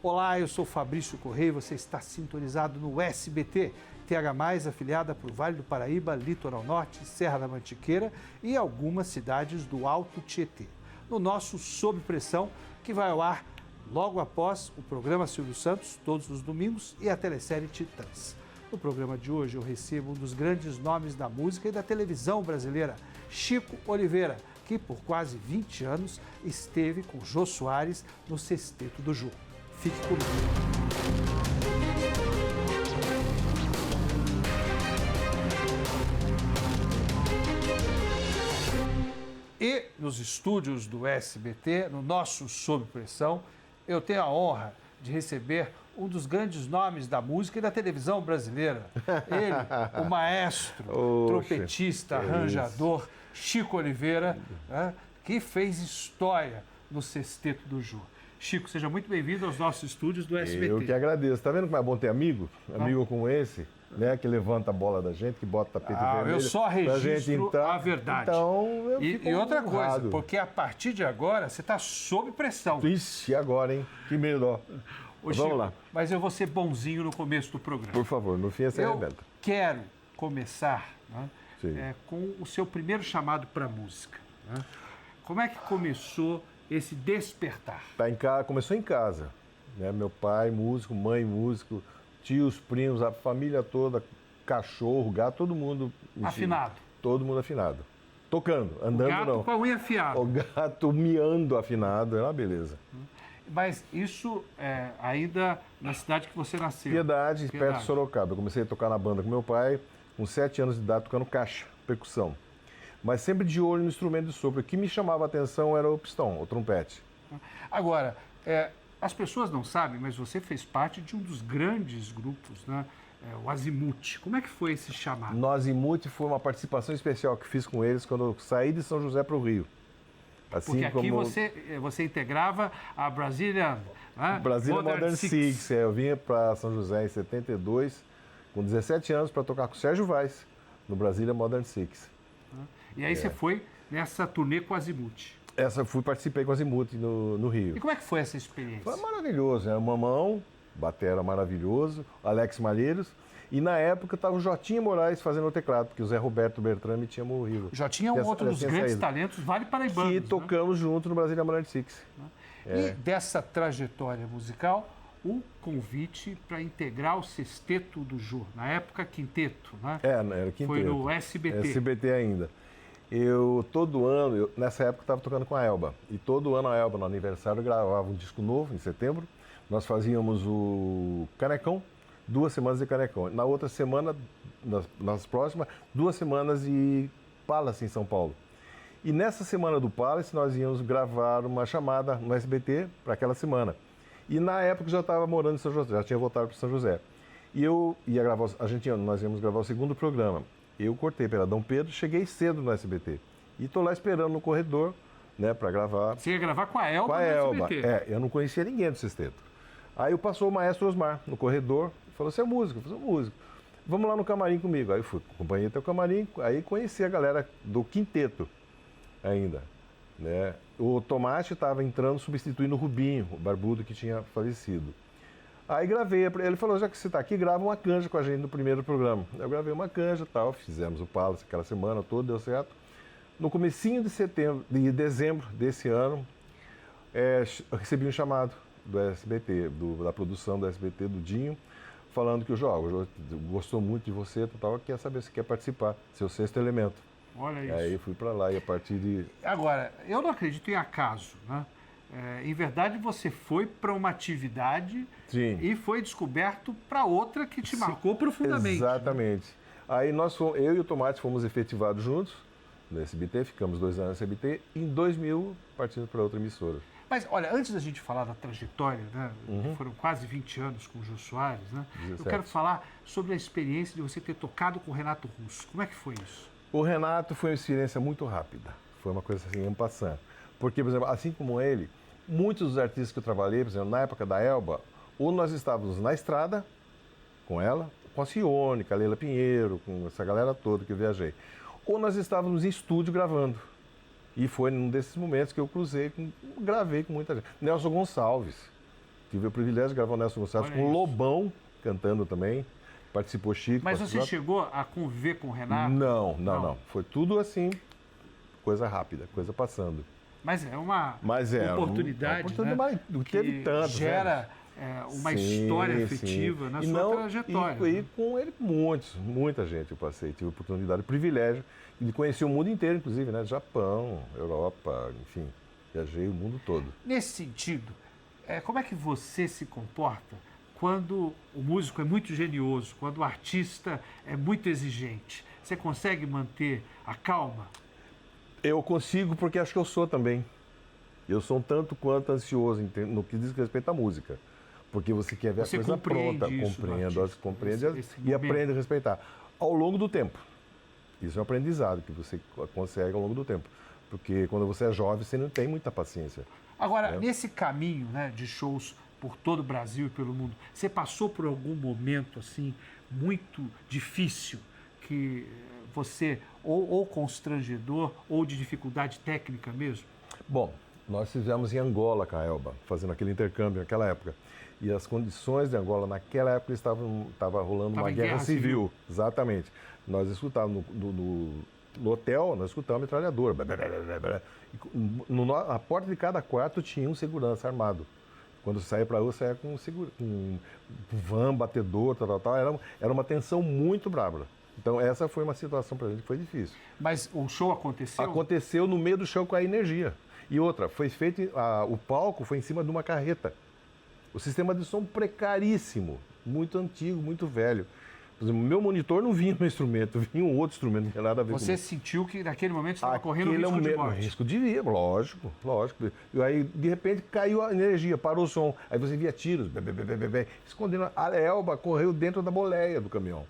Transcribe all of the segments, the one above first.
Olá, eu sou Fabrício Correia e você está sintonizado no SBT, TH+, afiliada para o Vale do Paraíba, Litoral Norte, Serra da Mantiqueira e algumas cidades do Alto Tietê. No nosso Sob Pressão, que vai ao ar logo após o programa Silvio Santos, todos os domingos, e a telesérie Titãs. No programa de hoje eu recebo um dos grandes nomes da música e da televisão brasileira, Chico Oliveira, que por quase 20 anos esteve com Jô Soares no Sexteto do Jô. Fique comigo. E nos estúdios do SBT, no nosso Sob Pressão, eu tenho a honra de receber um dos grandes nomes da música e da televisão brasileira. Ele, o maestro, trompetista, arranjador, Chico Oliveira, que fez história no Sexteto do Jô. Chico, seja muito bem-vindo aos nossos estúdios do SBT. Eu que agradeço. Tá vendo como é bom ter amigo? Amigo como esse, né? Que levanta a bola da gente, que bota tapete vermelho. Eu só registro a verdade. Então, eu e outra coisa, porque a partir de agora você está sob pressão. Ixi, agora, hein? Que medo, ó. Vamos lá. Mas eu vou ser bonzinho no começo do programa. Por favor, no fim você arrebenta. Eu quero começar com o seu primeiro chamado para a música. Né? Como é que começou esse despertar? Começou em casa, né? Meu pai músico, mãe músico, tios, primos, a família toda, cachorro, gato, todo mundo afinado. Todo mundo afinado. Tocando, andando não. O gato com a unha afiada. O gato miando afinado, é uma beleza. Mas isso ainda na cidade que você nasceu? Piedade, perto de Sorocaba. Eu comecei a tocar na banda com meu pai, com 7 anos de idade, tocando caixa, percussão. Mas sempre de olho no instrumento de sopro. O que me chamava a atenção era o pistão, o trompete. Agora, as pessoas não sabem, mas você fez parte de um dos grandes grupos, né? O Azimuth. Como é que foi esse chamado? No Azimuth foi uma participação especial que fiz com eles quando eu saí de São José para o Rio. Assim porque aqui você integrava a Brazilian Modern Six. Eu vinha para São José em 72, com 17 anos, para tocar com o Sérgio Vaz, no Modern Six. E aí você foi nessa turnê com o Azimuth? Participei com o Azimuth no Rio. E como é que foi essa experiência? Foi maravilhoso, né? O Mamão, batera maravilhoso, Alex Malheiros. E na época estava o Jotinha Moraes fazendo o teclado, porque o Zé Roberto Bertrame tinha morrido. O Jotinha é um outro dos grandes talentos, Vale Paraibanos. E tocamos junto no Brasília Modern Six. E dessa trajetória musical, o convite para integrar o Sexteto do Jô, na época Quinteto, né? Era Quinteto. Foi no SBT. SBT ainda. Todo ano, nessa época estava tocando com a Elba. E todo ano a Elba, no aniversário, gravava um disco novo, em setembro. Nós fazíamos o Canecão, 2 semanas de Canecão. Na outra semana, nas próximas, 2 semanas de Palace, em São Paulo. E nessa semana do Palace, nós íamos gravar uma chamada no SBT para aquela semana. E na época eu já estava morando em São José, já tinha voltado para São José. E eu ia gravar, nós íamos gravar o segundo programa. Eu cortei pela Dom Pedro, cheguei cedo no SBT. E estou lá esperando no corredor, né, para gravar. Você ia gravar com a Elba? Com a Elba, eu não conhecia ninguém do Sexteto. Aí passou o maestro Osmar no corredor, falou, você é músico? Eu falei, sou músico. Vamos lá no camarim comigo. Aí eu fui, acompanhei até o camarim, aí conheci a galera do Quinteto ainda, né? O Tomate estava entrando, substituindo o Rubinho, o barbudo que tinha falecido. Aí gravei, ele falou, já que você está aqui, grava uma canja com a gente no primeiro programa. Eu gravei uma canja e tal, fizemos o Palace aquela semana toda, deu certo. No comecinho de dezembro desse ano, eu recebi um chamado do SBT, da produção do SBT, do Dinho, falando que o Jô gostou muito de você, tal, quer saber se quer participar, seu sexto elemento. Olha isso. Aí fui para lá e a partir de... Agora, eu não acredito em acaso, né? Em verdade, você foi para uma atividade e foi descoberto para outra que te marcou profundamente. Exatamente. Né? Aí eu e o Tomate fomos efetivados juntos no SBT, ficamos 2 anos no SBT, e em 2000 partimos para outra emissora. Mas, olha, antes da gente falar da trajetória, né, que foram quase 20 anos com o Jô Soares, né, 17. Eu quero falar sobre a experiência de você ter tocado com o Renato Russo. Como é que foi isso? O Renato foi uma experiência muito rápida, foi uma coisa assim, en passant. Porque, por exemplo, assim como ele, muitos dos artistas que eu trabalhei, por exemplo, na época da Elba, ou nós estávamos na estrada com ela, com a Cione, com a Leila Pinheiro, com essa galera toda que eu viajei, ou nós estávamos em estúdio gravando. E foi num desses momentos que eu gravei com muita gente. Nelson Gonçalves, tive o privilégio de gravar o Nelson Gonçalves com o Lobão cantando também. Participou Chico. Mas você chegou a conviver com o Renato? Não. Foi tudo assim, coisa rápida, coisa passando. Mas é uma oportunidade, né? Teve tanto. Gera uma história afetiva na sua trajetória. E com ele muita gente eu passei. Tive a oportunidade, o privilégio de conhecer o mundo inteiro, inclusive, né? Japão, Europa, enfim, viajei o mundo todo. Nesse sentido, como é que você se comporta quando o músico é muito genioso, quando o artista é muito exigente? Você consegue manter a calma? Eu consigo porque acho que eu sou também. Eu sou um tanto quanto ansioso no que diz respeito à música. Porque você quer ver a coisa pronta. Compreende e aprende a respeitar. Ao longo do tempo. Isso é um aprendizado que você consegue ao longo do tempo. Porque quando você é jovem, você não tem muita paciência. Agora, nesse caminho, né, de shows por todo o Brasil e pelo mundo, você passou por algum momento assim muito difícil que você, ou constrangedor, ou de dificuldade técnica mesmo? Bom, nós fizemos em Angola com a Elba, fazendo aquele intercâmbio naquela época. E as condições de Angola naquela época estava rolando uma guerra civil. Exatamente. Nós escutávamos no hotel, nós escutávamos metralhadora. A porta de cada quarto tinha um segurança armado. Quando você saía para a rua, saía com van, batedor, tal. Era uma tensão muito brava. Então, essa foi uma situação para a gente que foi difícil. Mas o show aconteceu? Aconteceu no meio do show com a energia. E outra, foi feito, o palco foi em cima de uma carreta. O sistema de som precaríssimo, muito antigo, muito velho. Por exemplo, meu monitor não vinha no instrumento, vinha um outro instrumento, não tinha nada a ver com isso. Você sentiu que naquele momento estava correndo risco de morte? Risco de vida, lógico. E aí, de repente, caiu a energia, parou o som. Aí você via tiros, escondendo. A Elba correu dentro da boleia do caminhão.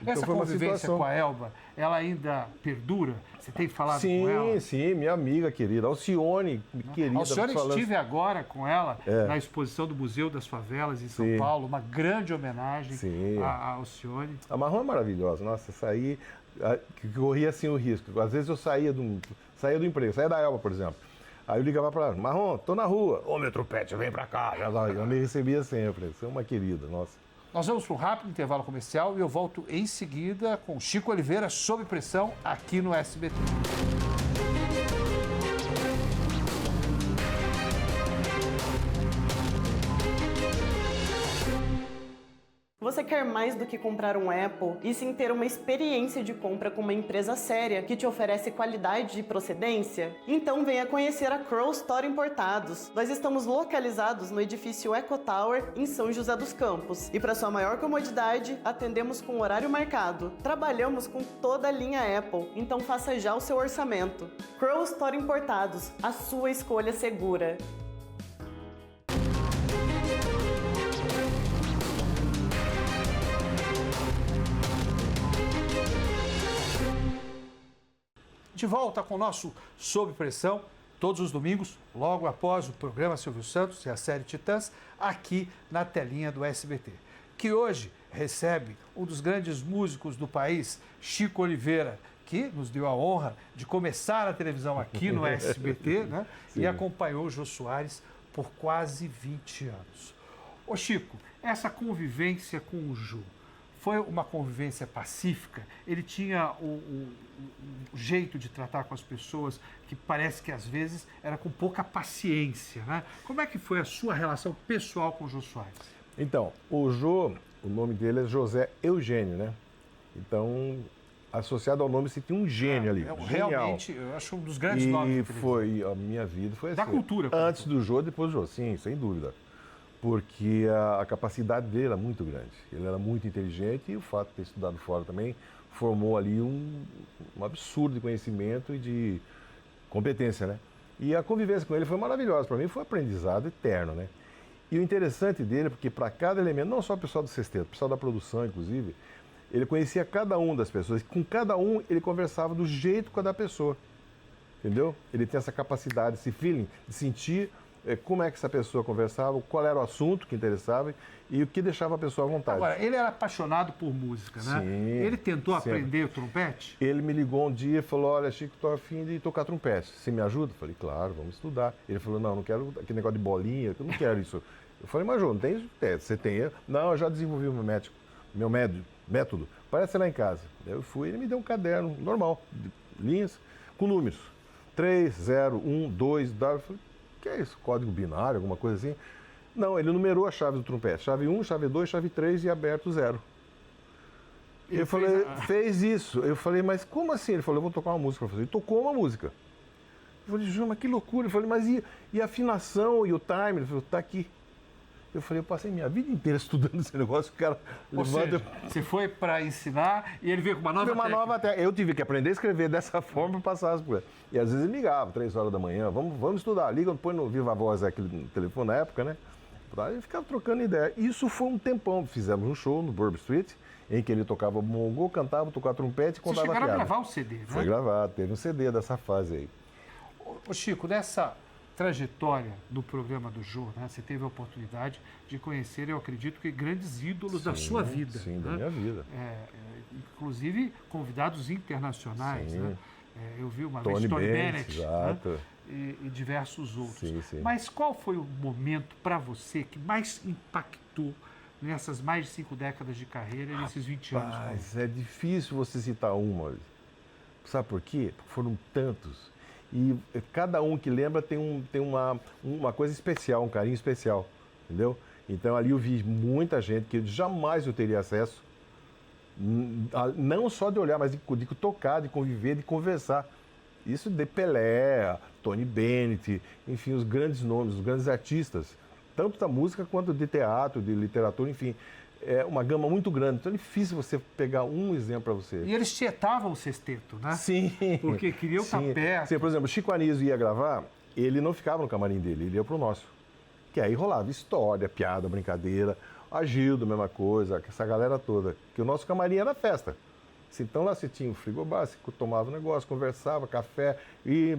Então, essa convivência com a Elba, ela ainda perdura? Você tem falado com ela? Sim, minha amiga querida, Alcione, querida. Alcione, estive agora com ela na exposição do Museu das Favelas em São Paulo, uma grande homenagem a Alcione. A Marrom é maravilhosa, nossa, saí, corria assim o risco. Às vezes eu saía do emprego, saía da Elba, por exemplo. Aí eu ligava para ela, Marrom, tô na rua. Ô, meu trompete, vem pra cá. Ela me recebia sempre, você é uma querida, nossa. Nós vamos para um rápido intervalo comercial e eu volto em seguida com Chico Oliveira, Sob Pressão, aqui no SBT. Você quer mais do que comprar um Apple e sim ter uma experiência de compra com uma empresa séria que te oferece qualidade e procedência? Então venha conhecer a Crow Store Importados. Nós estamos localizados no edifício Eco Tower, em São José dos Campos. E para sua maior comodidade, atendemos com horário marcado. Trabalhamos com toda a linha Apple, então faça já o seu orçamento. Crow Store Importados, a sua escolha segura. De volta com o nosso Sob Pressão, todos os domingos, logo após o programa Silvio Santos e a série Titãs, aqui na telinha do SBT. Que hoje recebe um dos grandes músicos do país, Chico Oliveira, que nos deu a honra de começar a televisão aqui no SBT, né? E acompanhou o Jô Soares por quase 20 anos. Ô Chico, essa convivência com o Jô, foi uma convivência pacífica? Ele tinha o jeito de tratar com as pessoas que parece que às vezes era com pouca paciência, né? Como é que foi a sua relação pessoal com o Jô Soares? Então, o Jô, o nome dele é José Eugênio, né? Então, associado ao nome, você tinha um gênio ali. Realmente, eu acho um dos grandes nomes. E foi, a minha vida foi assim. Da cultura. Antes do Jô, depois do Jô, sim, sem dúvida. Porque a capacidade dele era muito grande. Ele era muito inteligente e o fato de ter estudado fora também formou ali um absurdo de conhecimento e de competência, né? E a convivência com ele foi maravilhosa. Para mim foi um aprendizado eterno, né? E o interessante dele, porque para cada elemento, não só o pessoal do sexteto, o pessoal da produção, inclusive, ele conhecia cada um das pessoas. Com cada um ele conversava do jeito com a da pessoa. Entendeu? Ele tinha essa capacidade, esse feeling de sentir como é que essa pessoa conversava, qual era o assunto que interessava e o que deixava a pessoa à vontade. Agora, ele era apaixonado por música, né? Sim, ele tentou aprender o trompete? Ele me ligou um dia e falou, olha, Chico, estou a fim de tocar trompete. Você me ajuda? Eu falei, claro, vamos estudar. Ele falou, não quero aquele negócio de bolinha, eu não quero isso. Eu falei, mas João, não tem você tem? Não, eu já desenvolvi o meu método. Parece lá em casa. Eu fui, ele me deu um caderno normal, de linhas, com números. 3, 0, 1, 2, W. Eu falei, o que é isso? Código binário, alguma coisa assim? Não, ele numerou a chave do trompete. Chave 1, chave 2, chave 3 e aberto 0. Eu falei, fez isso. Eu falei, mas como assim? Ele falou, eu vou tocar uma música pra você. Ele tocou uma música. Eu falei, João, mas que loucura. Eu falei, mas e a afinação e o time? Ele falou, tá aqui. Eu falei, eu passei minha vida inteira estudando esse negócio, o cara levanta... Você foi para ensinar e ele veio com uma nova técnica. Eu tive que aprender a escrever dessa forma para passar as coisas. E às vezes ele ligava, 3 horas da manhã, vamos estudar, liga, põe no Viva Voz aquele telefone na época, né? Aí ficava trocando ideia. Isso foi um tempão. Fizemos um show no Bourbon Street, em que ele tocava bongô, cantava, tocava trompete e contava piada. Vocês chegaram a gravar um CD, né? Foi gravado, teve um CD dessa fase aí. Ô Chico, nessa trajetória do programa do Jô, né, você teve a oportunidade de conhecer, eu acredito que grandes ídolos da sua vida. Sim, né? da minha vida. Inclusive convidados internacionais. Né? Eu vi uma Tony vez Tony Bennett, exato. Né? E diversos outros. Sim. Mas qual foi o momento para você que mais impactou nessas mais de 5 décadas de carreira e nesses 20 anos? Mas é difícil você citar uma. Sabe por quê? Foram tantos. E cada um que lembra tem uma coisa especial, um carinho especial, entendeu? Então ali eu vi muita gente que jamais eu teria acesso, não só de olhar, mas de tocar, de conviver, de conversar. Isso de Pelé, Tony Bennett, enfim, os grandes nomes, os grandes artistas, tanto da música quanto de teatro, de literatura, enfim. É uma gama muito grande, então é difícil você pegar um exemplo para você. E eles tietavam o sexteto, né? Sim. Porque queriam estar perto. Sim, por exemplo, o Chico Anísio ia gravar, ele não ficava no camarim dele, ele ia pro nosso. Que aí rolava história, piada, brincadeira, a Gildo, mesma coisa, essa galera toda. Que o nosso camarim era festa. Então lá você tinha o frigobar, você tomava o negócio, conversava, café, ia,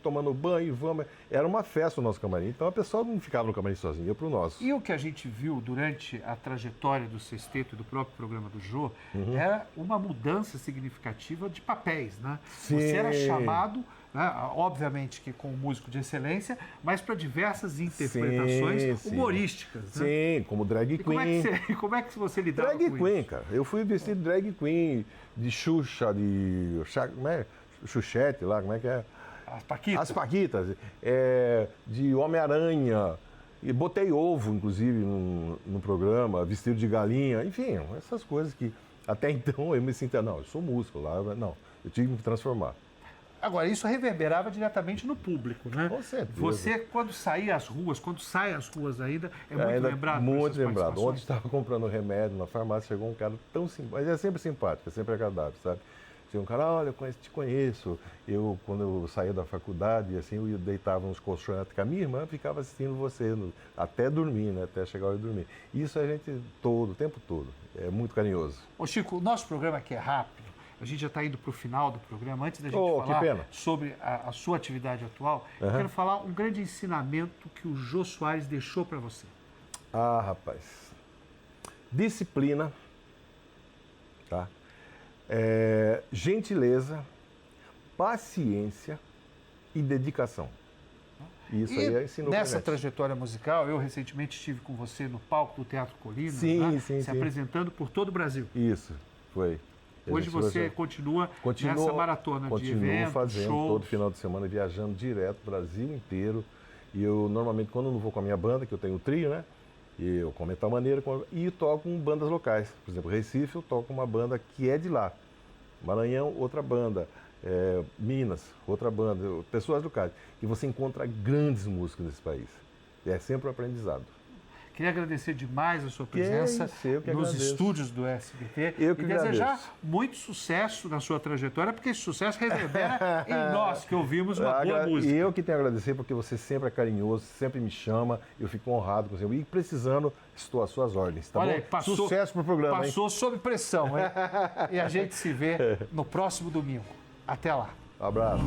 tomando banho, vamos. Era uma festa o nosso camarim. Então a pessoa não ficava no camarim sozinha, ia pro nosso. E o que a gente viu durante a trajetória do sexteto e do próprio programa do Jô era uma mudança significativa de papéis, né? Sim. Você era chamado, né, obviamente que com um músico de excelência, mas para diversas interpretações humorísticas. Sim, né? Como drag queen. Como é que você lidava drag com queen, isso? Cara. Eu fui vestido de drag queen, de Xuxa, de Xuxete lá, como é que é? As Paquitas. As Paquitas. De Homem-Aranha. E botei ovo, inclusive, no programa, vestido de galinha. Enfim, essas coisas que até então eu me sentia, não, eu sou músico lá. Não, eu tive que me transformar. Agora, isso reverberava diretamente no público, né? Com certeza. Você, quando saía às ruas, quando sai às ruas ainda, é muito lembrado? Muito lembrado. Ontem estava comprando remédio na farmácia, chegou um cara tão simpático, mas é sempre simpático, é sempre agradável, sabe? Chegou um cara, olha, eu te conheço. Quando eu saía da faculdade, assim, eu deitava uns colchões com a minha irmã, ficava assistindo você até dormir, né? Até chegar a hora de dormir. Isso a gente o tempo todo. É muito carinhoso. Ô Chico, o nosso programa aqui é rápido. A gente já está indo para o final do programa. Antes da gente falar sobre a sua atividade atual, eu quero falar um grande ensinamento que o Jô Soares deixou para você. Ah, rapaz. Disciplina, tá? Gentileza, paciência e dedicação. Isso aí ensinou nessa trajetória musical, eu recentemente estive com você no palco do Teatro Colina, se apresentando por todo o Brasil. Isso, foi. Hoje você continua nessa maratona de eventos, fazendo shows. Todo final de semana, viajando direto, Brasil inteiro. E eu, normalmente, quando eu não vou com a minha banda, que eu tenho trio, né? E eu como tal maneira, e toco com bandas locais. Por exemplo, Recife, eu toco uma banda que é de lá. Maranhão, outra banda. Minas, outra banda. Pessoas locais. E você encontra grandes músicos nesse país. E é sempre um aprendizado. Queria agradecer demais a sua presença nos estúdios do SBT e desejar muito sucesso na sua trajetória, porque esse sucesso reverbera em nós, que ouvimos uma boa música. E eu que tenho a agradecer, porque você sempre é carinhoso, sempre me chama, eu fico honrado com você. E precisando, estou às suas ordens, tá Olha, bom? Sucesso pro programa, Passou sob pressão, hein? E a gente se vê no próximo domingo. Até lá. Um abraço.